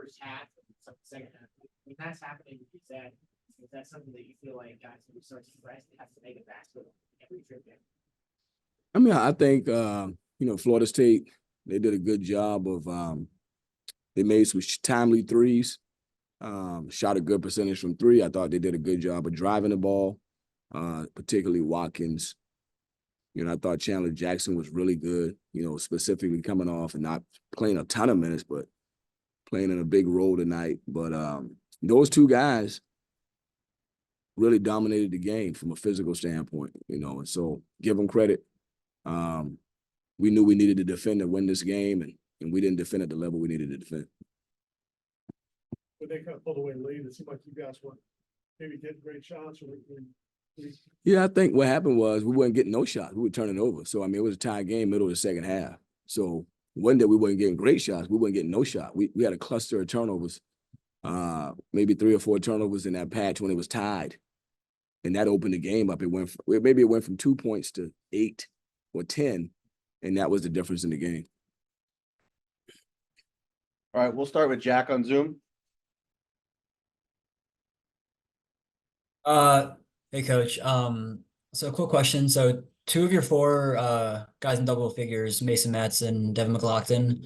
first half and some second half. When that's happening, is that something that you feel like guys will start to stress and have to make a basket every trip in? I mean, I think Florida State, they did a good job of they made some timely threes, shot a good percentage from three. I thought they did a good job of driving the ball, particularly Watkins. I thought Chandler Jackson was really good, specifically coming off and not playing a ton of minutes, but playing in a big role tonight. But those two guys really dominated the game from a physical standpoint, and so give them credit. We knew we needed to defend to win this game, and we didn't defend at the level we needed to defend. When they kind of pulled away the lead, it seemed like you guys were maybe getting great shots. Yeah, I think what happened was we weren't getting no shots. We were turning over. So, it was a tie game, middle of the second half. So, one day we weren't getting great shots. We weren't getting no shot. We had a cluster of turnovers, maybe 3 or 4 turnovers in that patch when it was tied. And that opened the game up. Maybe it went from 2 points to 8 or 10, and that was the difference in the game. All right, we'll start with Jack on Zoom. Hey coach. So quick question. So 2 of your 4 guys in double figures, Mason Matson, Devin McLaughlin,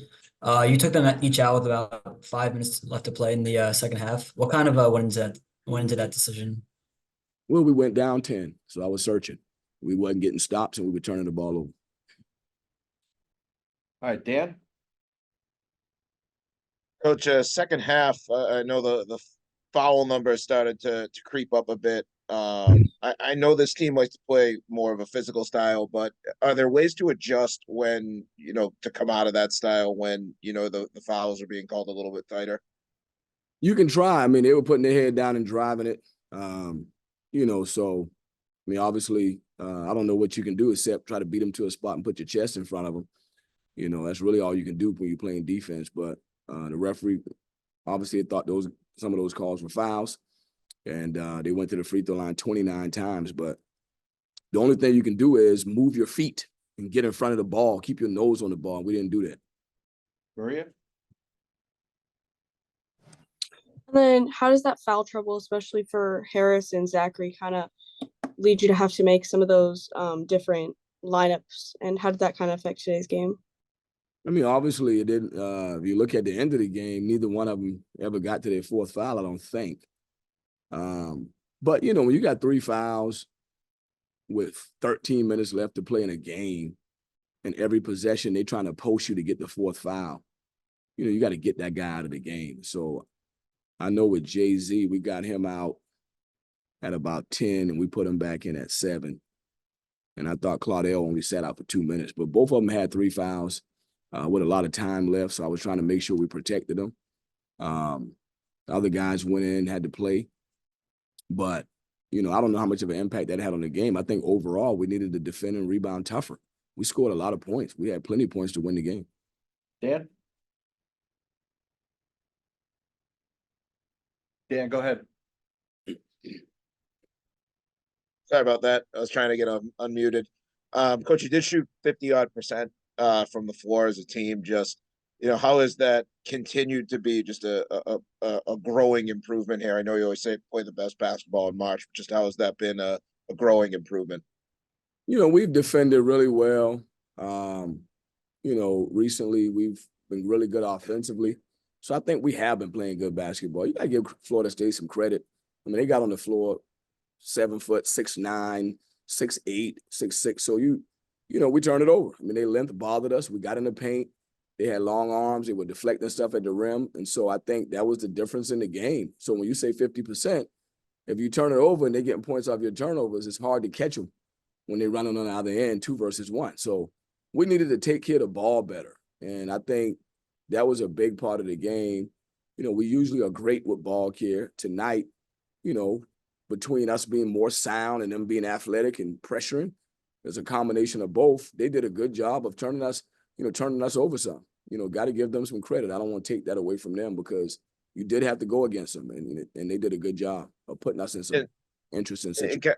you took them each out with about 5 minutes left to play in the second half. What kind of went into that decision? Well, we went down 10, so I was searching. We wasn't getting stops, and we were turning the ball over. All right, Dan. Coach, second half, I know the foul number started to creep up a bit. I know this team likes to play more of a physical style, but are there ways to adjust when, to come out of that style when, the fouls are being called a little bit tighter? You can try. They were putting their head down and driving it. So, obviously, I don't know what you can do except try to beat them to a spot and put your chest in front of them. That's really all you can do when you're playing defense. But the referee obviously thought some of those calls were fouls, and they went to the free throw line 29 times. But the only thing you can do is move your feet and get in front of the ball, keep your nose on the ball. We didn't do that. Maria? And then how does that foul trouble, especially for Harris and Zachary, kind of lead you to have to make some of those different lineups? And how did that kind of affect today's game? Obviously, it didn't. If you look at the end of the game, neither one of them ever got to their 4th foul, I don't think. But, when you got 3 fouls with 13 minutes left to play in a game, and every possession they're trying to post you to get the 4th foul, you got to get that guy out of the game. So I know with Jay-Z, we got him out at about 10, and we put him back in at 7. And I thought Claudel only sat out for 2 minutes. But both of them had 3 fouls with a lot of time left, so I was trying to make sure we protected them. The other guys went in, had to play. But, I don't know how much of an impact that had on the game. I think overall we needed to defend and rebound tougher. We scored a lot of points. We had plenty of points to win the game. Dan? Dan, go ahead. Sorry about that. I was trying to get unmuted. Coach, you did shoot 50-odd% from the floor as a team. Just, how has that continued to be just a growing improvement here? I know you always say play the best basketball in March, but just how has that been a growing improvement? We've defended really well. Recently we've been really good offensively. So I think we have been playing good basketball. You got to give Florida State some credit. They got on the floor 7 foot, 6'9", 6'8", 6'6". So we turned it over. Their length bothered us. We got in the paint. They had long arms. They were deflecting stuff at the rim. And so I think that was the difference in the game. So when you say 50%, if you turn it over and they're getting points off your turnovers, it's hard to catch them when they're running on the other end, 2 versus 1. So we needed to take care of the ball better. And I think that was a big part of the game. We usually are great with ball care. Tonight, between us being more sound and them being athletic and pressuring, there's a combination of both. They did a good job of turning us over some. Got to give them some credit. I don't want to take that away from them because you did have to go against them, and they did a good job of putting us in some interesting situations.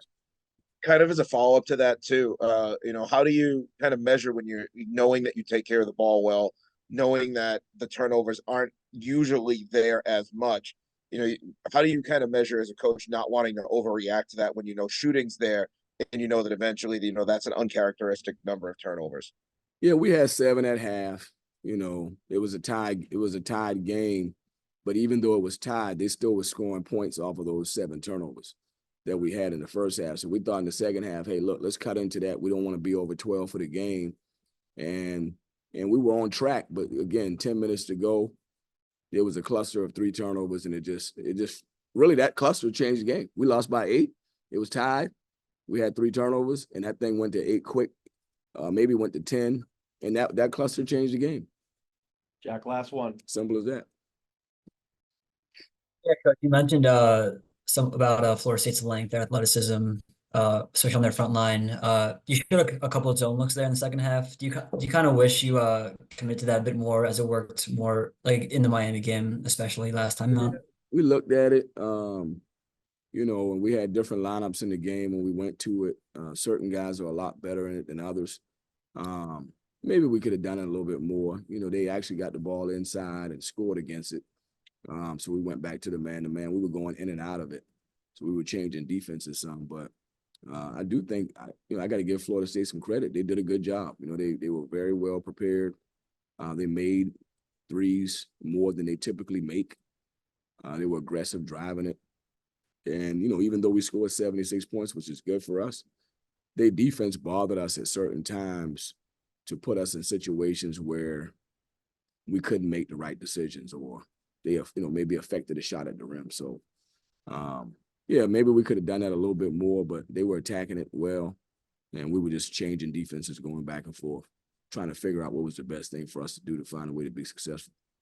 Kind of as a follow-up to that too, how do you kind of measure when you're knowing that you take care of the ball well, knowing that the turnovers aren't usually there as much. You know, how do you kind of measure as a coach not wanting to overreact to that when you know shooting's there and you know that eventually, you know, that's an uncharacteristic number of turnovers? Yeah, we had 7 at half. You know, it was a tied game, but even though it was tied, they still were scoring points off of those 7 turnovers that we had in the first half. So we thought in the second half, hey, look, let's cut into that. We don't want to be over 12 for the game. And we were on track, but again, 10 minutes to go, there was a cluster of 3 turnovers, and it just really, that cluster changed the game. We lost by 8. It was tied. We had 3 turnovers, and that thing went to 8 quick. Maybe went to 10, and that cluster changed the game. Jack, last one. Simple as that. Yeah, Coach, you mentioned some about Florida State's length, their athleticism, especially on their front line. You showed a couple of zone looks there in the second half. Do you kind of wish you committed to that a bit more as it worked more like in the Miami game, especially last time out? We looked at it, you know, and we had different lineups in the game when we went to it. Certain guys are a lot better in it than others. Maybe we could have done it a little bit more. You know, they actually got the ball inside and scored against it. So we went back to the man-to-man. We were going in and out of it. So we were changing defenses some. But I do think, I got to give Florida State some credit. They did a good job. You know, they were very well prepared. They made threes more than they typically make. They were aggressive driving it. And, you know, even though we scored 76 points, which is good for us, their defense bothered us at certain times to put us in situations where we couldn't make the right decisions, or they have, maybe affected a shot at the rim. So, yeah, maybe we could have done that a little bit more, but they were attacking it well, and we were just changing defenses, going back and forth, trying to figure out what was the best thing for us to do to find a way to be successful.